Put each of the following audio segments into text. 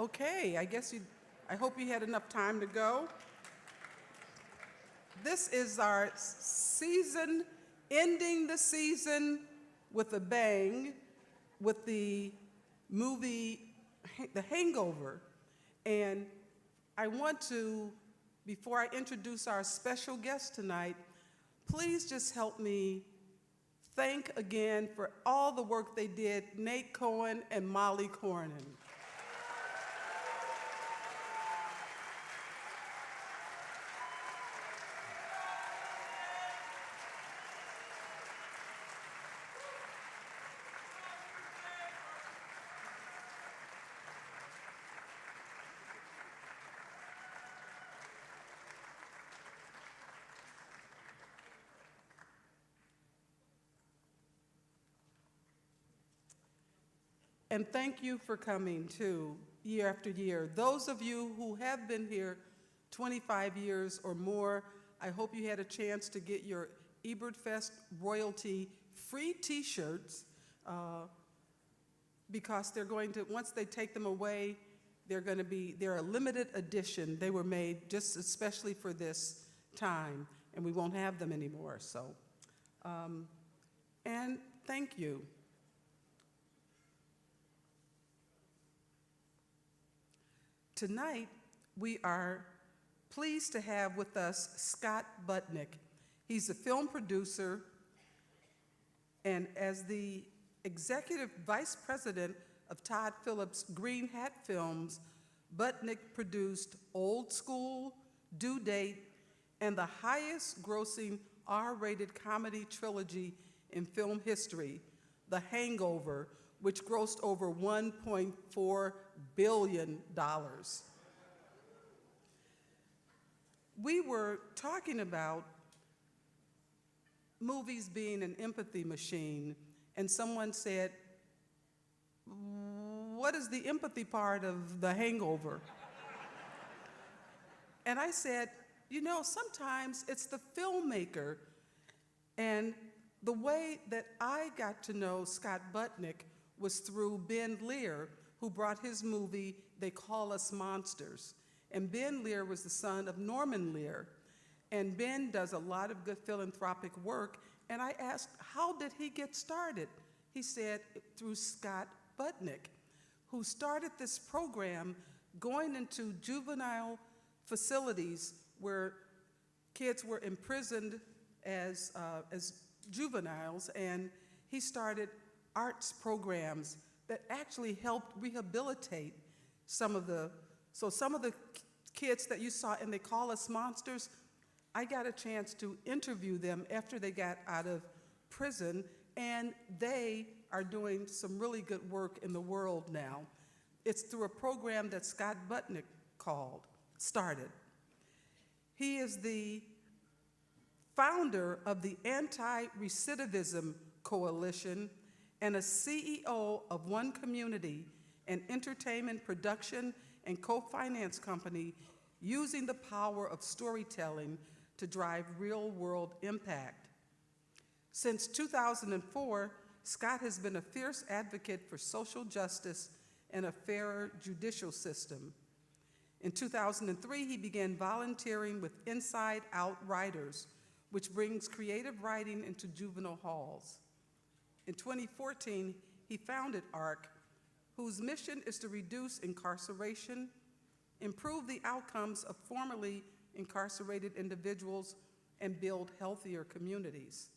Okay, I hope you had enough time to go. This is our season, ending the season with a bang with the movie The Hangover. And I want to, before I introduce our special guest tonight, please just help me thank again for all the work they did, Nate Cohen and Molly Cornyn. And thank you for coming too, year after year. Those of you who have been here 25 years or more, I hope you had a chance to get your Ebertfest royalty free t-shirts because they're going to, once they take them away, they're a limited edition. They were made just especially for this time, and we won't have them anymore, so. And thank you. Tonight, we are pleased to have with us Scott Butnick. He's a film producer, and as the executive vice president of Todd Phillips' Green Hat Films, Butnick produced Old School, Due Date, and the highest grossing R-rated comedy trilogy in film history, The Hangover, which grossed over $1.4 billion. We were talking about movies being an empathy machine, and someone said, what is the empathy part of The Hangover? And I said, you know, sometimes it's the filmmaker. And the way that I got to know Scott Butnick was through Ben Lear, who brought his movie, They Call Us Monsters. And Ben Lear was the son of Norman Lear. And Ben does a lot of good philanthropic work. And I asked, how did he get started? He said, through Scott Butnick, who started this program going into juvenile facilities where kids were imprisoned as juveniles. And he started arts programs that actually helped rehabilitate some of the kids that you saw in They Call Us Monsters. I got a chance to interview them after they got out of prison, and they are doing some really good work in the world now. It's through a program that Scott Butnick started. He is the founder of the Anti-Recidivism Coalition and a CEO of One Community, an entertainment production and co-finance company using the power of storytelling to drive real-world impact. Since 2004, Scott has been a fierce advocate for social justice and a fairer judicial system. In 2003, he began volunteering with Inside Out Writers, which brings creative writing into juvenile halls. In 2014, he founded ARC, whose mission is to reduce incarceration, improve the outcomes of formerly incarcerated individuals, and build healthier communities.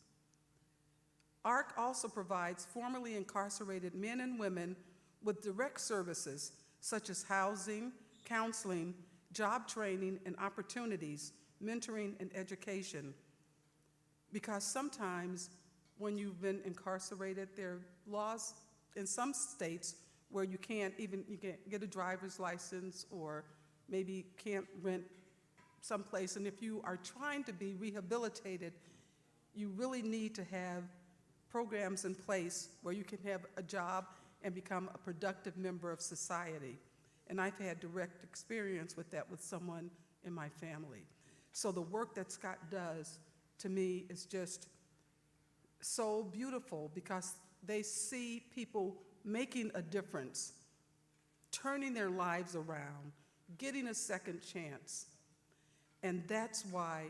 ARC also provides formerly incarcerated men and women with direct services such as housing, counseling, job training and opportunities, mentoring and education. Because sometimes when you've been incarcerated, there are laws in some states where you can't get a driver's license or maybe can't rent someplace. And if you are trying to be rehabilitated, you really need to have programs in place where you can have a job and become a productive member of society. And I've had direct experience with that with someone in my family. So the work that Scott does, to me, is just so beautiful because they see people making a difference turning their lives around, getting a second chance. And that's why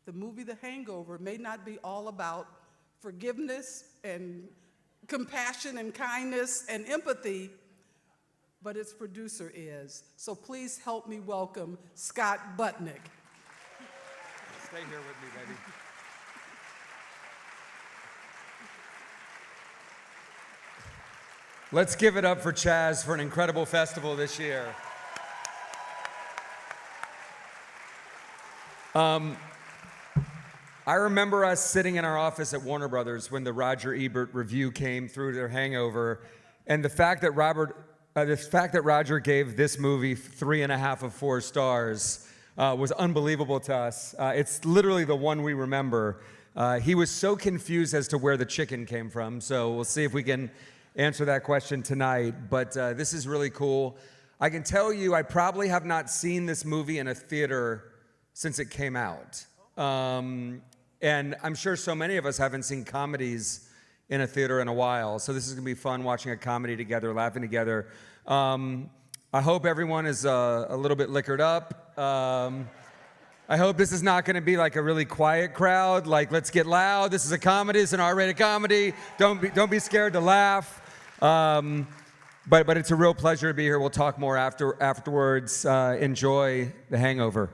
the movie The Hangover may not be all about forgiveness and compassion and kindness and empathy, but its producer is. So please help me welcome Scott Butnick. Stay here with me, baby. Let's give it up for Chaz for an incredible festival this year. I remember us sitting in our office at Warner Brothers when the Roger Ebert review came through their Hangover, and the fact that Roger gave this movie 3.5 of 4 stars was unbelievable to us. It's literally the one we remember. He was so confused as to where the chicken came from, so we'll see if we can answer that question tonight. But this is really cool. I can tell you I probably have not seen this movie in a theater since it came out. And I'm sure so many of us haven't seen comedies in a theater in a while. So this is gonna be fun watching a comedy together, laughing together. I hope everyone is a little bit liquored up. I hope this is not gonna be like a really quiet crowd, like let's get loud. This is a comedy, it's an R-rated comedy. Don't be scared to laugh. But it's a real pleasure to be here. We'll talk more afterwards. Enjoy The Hangover.